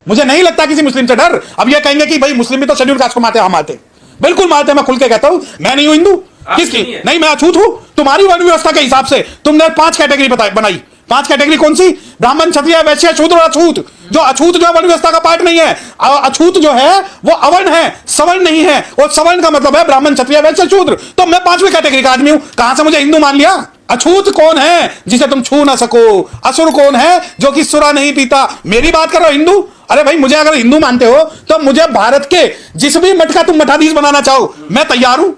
मुझे नहीं लगता किसी मुस्लिम से डर। अब ये कहेंगे कि भाई मुस्लिम भी तो शेड्यूल कास्ट को मारते, हम मारते, बिल्कुल मारते। मैं खुल के कहता हूं, मैं नहीं हूं हिंदू। किसकी नहीं, मैं अछूत हूं। तुम्हारी वर्ण व्यवस्था के हिसाब से तुमने 5 कैटेगरी बनाई। 5 कैटेगरी कौन सी? ब्राह्मण, क्षत्रिय, वैश्य, शूद्र और अछूत। जो अछूत जो वर्ण व्यवस्था का पार्ट नहीं है, अछूत जो है वो अवर्ण है, सवर्ण नहीं है। और सवर्ण का मतलब है ब्राह्मण, क्षत्रिय, वैश्य, शूद्र। तो मैं 5वीं कैटेगरी का आदमी हूं। कहां से मुझे हिंदू मान लिया? अछूत कौन है जिसे तुम छू ना सको? असुर कौन है जो कि सुरा नहीं पीता? मेरी बात करो हिंदू। अरे भाई, मुझे अगर हिंदू मानते हो तो मुझे भारत के जिस भी मठ का तुम मठाधीश बनाना चाहो, मैं तैयार हूं।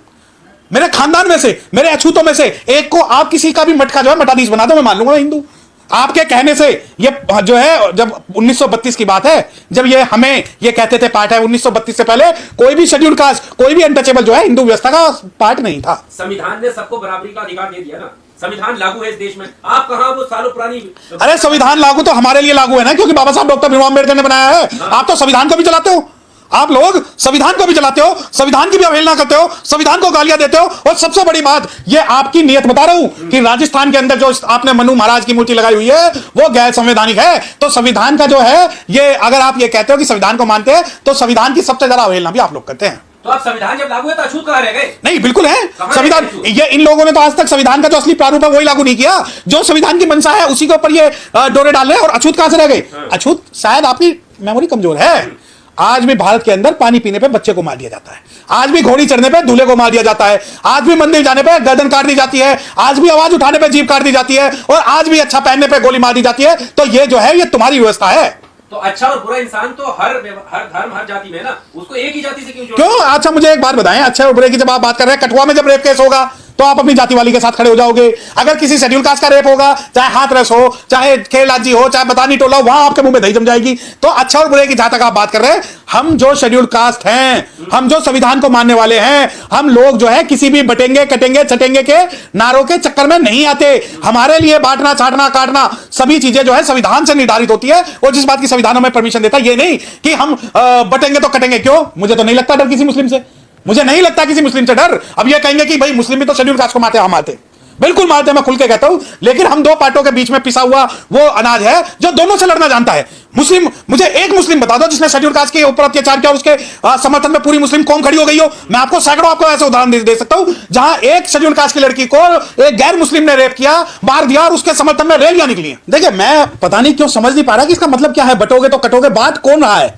मेरे खानदान में से, मेरे अछूतों में से एक को आप किसी का भी मठ का जो है मठाधीश बना दो, मैं मान लूंगा हिंदू। आपके कहने से ये जो है, जब 1932 की बात है, जब ये हमें ये कहते थे पार्ट है, 1932 से पहले कोई भी शेड्यूल कास्ट, कोई भी अनटचेबल जो है हिंदू व्यवस्था का पार्ट नहीं था। संविधान ने सबको बराबरी का अधिकार दे दिया ना। संविधान लागू है इस देश में। आप कहां वो सालों पुरानी। अरे संविधान लागू तो हमारे लिए लागू है ना, क्योंकि बाबा साहब डॉक्टर भीमराव अम्बेडकर ने बनाया है। आप तो संविधान को भी चलाते हो। आप लोग संविधान को भी चलाते हो, संविधान की भी अवहेलना करते हो, संविधान को गालियां देते हो। और सबसे बड़ी बात, ये आपकी नियत बता रहा हूं कि राजस्थान के अंदर जो आपने मनु महाराज की मूर्ति लगाई हुई है वो गैर संवैधानिक है। तो संविधान का जो है, ये अगर आप ये कहते हो कि संविधान को मानते हैं, तो संविधान की सबसे ज्यादा अवहेलना भी आप लोग करते हैं। तो आप संविधान जब लागू है तो अछूत कहां रह गए? नहीं, बिल्कुल है संविधान। ये इन लोगों ने तो आज तक संविधान का जो असली प्रारूप है वही लागू नहीं किया। जो संविधान की मंशा है उसी के ऊपर ये डोरे डाल रहे हैं। और अछूत कहां से रह गए? अछूत शायद आपकी मेमोरी कमजोर है। आज भी भारत के अंदर पानी पीने पे बच्चे को मार दिया जाता है। आज भी घोड़ी चढ़ने पे दूल्हे को मार दिया जाता है। आज भी मंदिर जाने पे गर्दन काट दी जाती है। आज भी आवाज उठाने पे जीभ काट दी जाती है। और आज भी अच्छा पहनने पे गोली मार दी जाती है। तो ये जो है, ये तुम्हारी व्यवस्था है। तो अच्छा और बुरा इंसान तो हर धर्म, हर जाति में ना, उसको एक ही जाति से क्यों जोड़ते? क्यों? अच्छा मुझे एक बात बताएं, अच्छे और बुरे की जब आप बात कर रहे हैं, कठुआ में जब रेप केस होगा तो आप अपनी जाति वाली के साथ खड़े हो जाओगे। अगर किसी शेड्यूल कास्ट का रेप होगा, चाहे हाथरस हो, चाहे खेलाजी हो, चाहे बतानी टोला हो, वहां आपके मुंह में दही जम जाएगी। तो अच्छा और बुरे की जहां तक आप बात कर रहे हैं, हम जो शेड्यूल कास्ट हैं, हम जो संविधान को मानने वाले हैं, हम लोग जो है किसी भी बटेंगे, कटेंगे, चटेंगे के नारों के चक्कर में नहीं आते। हमारे लिए बांटना, छाटना, काटना सभी चीजें जो है संविधान से निर्धारित होती है। और जिस बात की संविधान हमें परमिशन देता है, ये नहीं कि हम बटेंगे तो कटेंगे। क्यों? मुझे तो नहीं लगता डर किसी मुस्लिम से। मुझे नहीं लगता किसी मुस्लिम से डर। अब ये कहेंगे कि भाई मुस्लिम भी तो शेड्यूल कास्ट को मारते, हम मारते, बिल्कुल मारते, मैं खुल के कहता हूं। लेकिन हम दो पार्टों के बीच में पिसा हुआ वो अनाज है जो दोनों से लड़ना जानता है। मुस्लिम, मुझे एक मुस्लिम बता दो जिसने शेड्यूल कास्ट के ऊपर अत्याचार किया और उसके समर्थन में पूरी मुस्लिम कौम खड़ी हो गई हो। मैं आपको सैकड़ों आपको ऐसे उदाहरण दे सकता हूं जहां एक शेड्यूल कास्ट की लड़की को एक गैर मुस्लिम ने रेप किया, मार दिया और उसके समर्थन में रैलियां निकली हैं। देखिए, मैं पता नहीं क्यों समझ नहीं पा रहा कि इसका मतलब क्या है। बटोगे तो कटोगे, बांट कौन रहा है?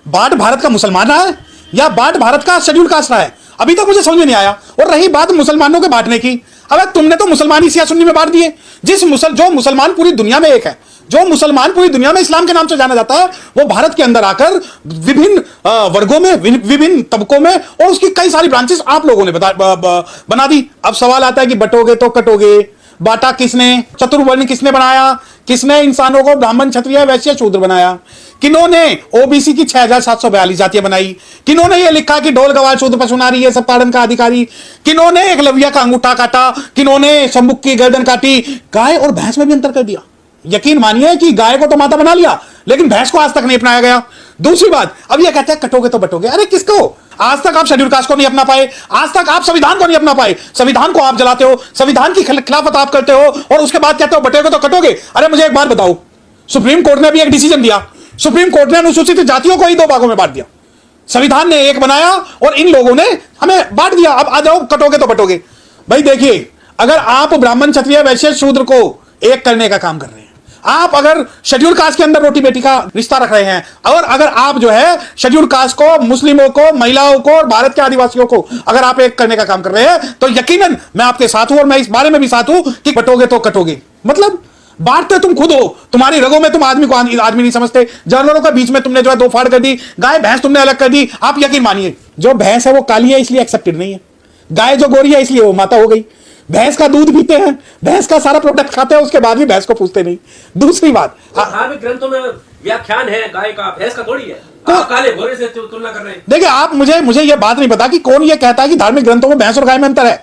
बांट भारत का मुसलमान रहा है या बांट भारत का शेड्यूल कास्ट रहा है? अभी तक मुझे समझ में नहीं आया। और रही बात मुसलमानों के बांटने की, अब तुमने तो मुसलमान ही शिया सुन्नी में बांट दिए। जो मुसलमान पूरी दुनिया में एक है, जो मुसलमान पूरी दुनिया में इस्लाम के नाम से जाना जाता है, वो भारत के अंदर आकर विभिन्न वर्गों में, विभिन्न तबकों में, और उसकी कई सारी ब्रांचेस आप लोगों ने बना दी। अब सवाल आता है कि बटोगे तो कटोगे, बांटा किसने? चतुर्वर्ण किसने बनाया? किसने इंसानों को ब्राह्मण, क्षत्रिय, वैश्य, शूद्र बनाया? किन्होंने ओबीसी की 6742 जातियां बनाई? किन्होंने ये लिखा कि ढोल गवार शूद्र पशु नारी ये सब ताड़न का अधिकारी? किन्होंने एकलव्य का अंगूठा काटा? किन्होंने शंभुक की गर्दन काटी? गाय और भैंस में भी अंतर कर दिया। यकीन मानिए कि गाय को तो माता बना लिया, लेकिन भैंस को आज तक नहीं अपनाया गया। दूसरी बात, अब ये कहते हैं कटोगे तो बटोगे। अरे किसको? आज तक आप शेड्यूल कास्ट को नहीं अपना पाए, आज तक आप संविधान को नहीं अपना पाए। संविधान को आप जलाते हो, संविधान की खिलाफत आप करते हो, और उसके बाद कहते हो बटेगे तो कटोगे। अरे मुझे एक बात बताओ, सुप्रीम कोर्ट ने भी एक डिसीजन दिया। सुप्रीम कोर्ट ने अनुसूचित जातियों को ही 2 भागों में बांट दिया। संविधान ने एक बनाया और इन लोगों ने हमें बांट दिया। अब आ जाओ कटोगे तो बटोगे। भाई देखिए, अगर आप ब्राह्मण, क्षत्रिय, वैश्य, शूद्र को एक करने का काम कर रहे हैं, आप अगर शेड्यूल कास्ट के अंदर रोटी बेटी का रिश्ता रख रहे हैं, और अगर आप जो है शेड्यूल कास्ट को, मुस्लिमों को, महिलाओं को और भारत के आदिवासियों को अगर आप एक करने का काम कर रहे हैं, तो यकीनन मैं आपके साथ हूं। और मैं इस बारे में भी साथ हूं कि बटोगे तो कटोगे। मतलब बांटते तुम खुद हो। तुम्हारी रगों में तुम आदमी को आदमी नहीं समझते। जानवरों के बीच में तुमने जो है 2 फाड़ कर दी। गाय भैंस तुमने अलग कर दी। आप यकीन मानिए, जो भैंस है वो काली है इसलिए एक्सेप्टेड नहीं है। गाय जो गोरी है इसलिए वो माता हो गई। भैंस का दूध पीते हैं, भैंस का सारा प्रोडक्ट खाते हैं, उसके बाद भी भैंस को पूछते नहीं। दूसरी बात, धार्मिक ग्रंथों में व्याख्यान है गाय का, भैंस का थोड़ी है। आप काले घोड़े से तुलना कर रहे हैं। देखिए, आप मुझे ये बात नहीं पता कि कौन ये कहता है कि धार्मिक ग्रंथों में भैंस और गाय में अंतर है।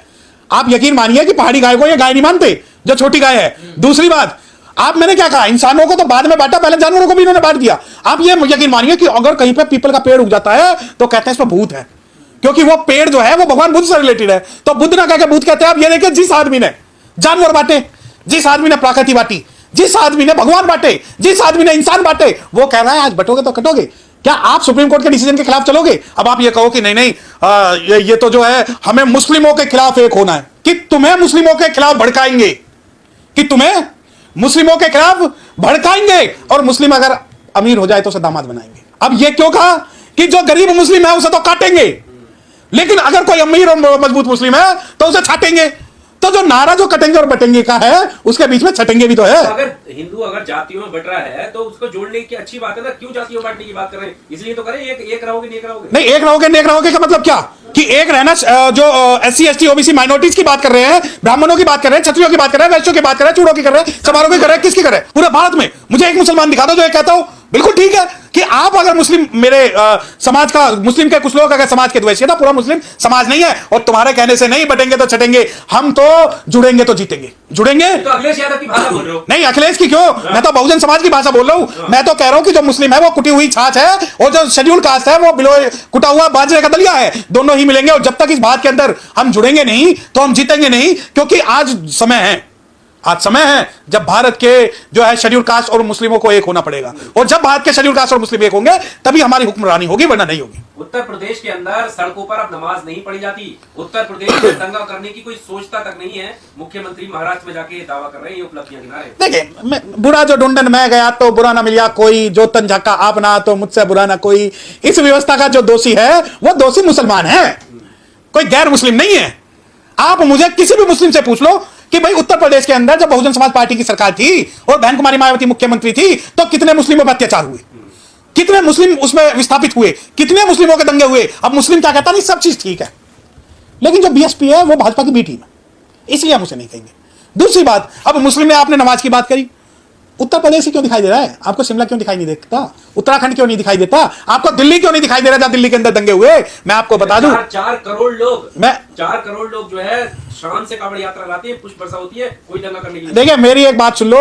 आप यकीन मानिए कि पहाड़ी गाय को ये गाय नहीं मानते, जो छोटी गाय है। दूसरी बात, आप, मैंने क्या कहा, इंसानों को तो बाद में बांटा, पहले जानवरों को भी इन्होंने बांट दिया। आप ये यकीन मानिए कि अगर कहीं पे पीपल का पेड़ उग जाता है तो कहते हैं इसमें भूत है, क्योंकि वो पेड़ जो है वो भगवान बुद्ध से रिलेटेड है। तो बुद्ध ना कहकर भूत कहते हैं। आप ये देखिए, जिस आदमी ने जानवर बांटे, जिस आदमी ने प्राकृति बांटी, जिस आदमी ने भगवान बांटे, जिस आदमी ने इंसान बांटे, वो कह रहा है आज बटोगे तो कटोगे। क्या आप सुप्रीम कोर्ट के डिसीजन के खिलाफ चलोगे? अब आप ये कहो कि नहीं नहीं, ये तो जो है हमें मुस्लिमों के खिलाफ एक होना है, कि तुम्हें मुस्लिमों के खिलाफ भड़काएंगे, कि तुम्हें मुस्लिमों के खिलाफ भड़काएंगे, और मुस्लिम अगर अमीर हो जाए तो उसे दामाद बनाएंगे। अब ये क्यों कहा कि जो गरीब मुस्लिम है उसे तो काटेंगे, लेकिन अगर कोई अमीर और मजबूत मुस्लिम है तो उसे छाटेंगे। तो जो नारा जो कटेंगे और बटेंगे का है, उसके बीच में छटेंगे भी तो है। तो अगर हिंदू अगर जातियों में बट रहा है तो उसको जोड़ने की अच्छी बात है ना, क्यों जातियों में बांटने की बात कर रहे हैं? इसलिए तो करें एक रहोगे नहीं, एक रहोगे नहीं, एक रहोगे नेक रहोगे का मतलब क्या? कि एक रहना, जो SC ST OBC माइनॉरिटीज की बात कर रहे हैं, ब्राह्मणों की बात कर रहे हैं, क्षत्रियों की बात कर रहे हैं, वैश्यों की बात कर रहे हैं, चूड़ों की कर रहे हैं, चमारों की कर रहे हैं, किसकी कर रहे हैं? पूरे भारत में मुझे एक मुसलमान दिखा दो जो ये कहता हो बिल्कुल ठीक है कि आप अगर मुस्लिम, मेरे समाज का, मुस्लिम के कुछ लोग अगर समाज के द्वेषी है, तो पूरा मुस्लिम समाज नहीं है, और तुम्हारे कहने से नहीं बटेंगे तो छटेंगे, हम तो जुड़ेंगे तो जीतेंगे। जुड़ेंगे तो अखिलेश यादव की भाषा बोल रहे हो? नहीं, अखिलेश की क्यों, मैं तो बहुजन समाज की भाषा बोल रहा हूं। मैं तो कह रहा हूं कि जो मुस्लिम है वो कुटी हुई छाछ है, और जो शेड्यूल कास्ट है वो बिलो कुटा हुआ बाजरे का दलिया है, दोनों ही मिलेंगे। और जब तक इस बात के अंदर हम जुड़ेंगे नहीं तो हम जीतेंगे नहीं, क्योंकि आज समय है, आज समय है जब भारत के जो है शेड्यूल कास्ट और मुस्लिमों को एक होना पड़ेगा, और जब भारत के शेड्यूल कास्ट और मुस्लिम एक होंगे तभी हमारी हुक्मरानी होगी, वरना नहीं होगी। उत्तर प्रदेश के अंदर सड़कों पर अब नमाज नहीं पढ़ी जाती। उत्तर प्रदेश में दंगा करने की कोई सोचता तक नहीं है। मुख्यमंत्री महाराष्ट्र में जाके दावा कर रहे हैं, ये उपलब्धियां गिना रहे हैं। देखिए, बुरा जो ढूंढन मैं गया तो बुरा ना मिलिया कोई, जो तन झक्का आप ना तो मुझसे बुरा ना कोई। इस व्यवस्था का जो दोषी है वो दोषी मुसलमान है, कोई गैर मुस्लिम नहीं है। आप मुझे किसी भी मुस्लिम से पूछ लो कि भाई उत्तर प्रदेश के अंदर जब बहुजन समाज पार्टी की सरकार थी और बहन कुमारी मायावती मुख्यमंत्री थी तो कितने मुस्लिमों पर अत्याचार हुए, कितने मुस्लिम उसमें विस्थापित हुए, कितने मुस्लिमों के दंगे हुए। अब मुस्लिम क्या कहता, नहीं सब चीज ठीक है, लेकिन जो BSP है वो भाजपा की बी टीम है, इसलिए हम उसे नहीं कहेंगे। दूसरी बात, अब मुस्लिम ने आपने नमाज की बात करी, उत्तर प्रदेश ही क्यों दिखाई दे रहा है? आपको शिमला क्यों दिखाई नहीं देता? उत्तराखंड क्यों नहीं दिखाई देता? आपको दिल्ली क्यों नहीं दिखाई दे रहा जहां दिल्ली के अंदर दंगे हुए? मैं आपको बता दूं, 4 करोड़ लोग, मैं 4 करोड़ लोग जो है शान से कांवड़ यात्रा लाते हैं, पुष्प वर्षा होती है, कोई दंगा करने की। देखिए मेरी एक बात सुन लो,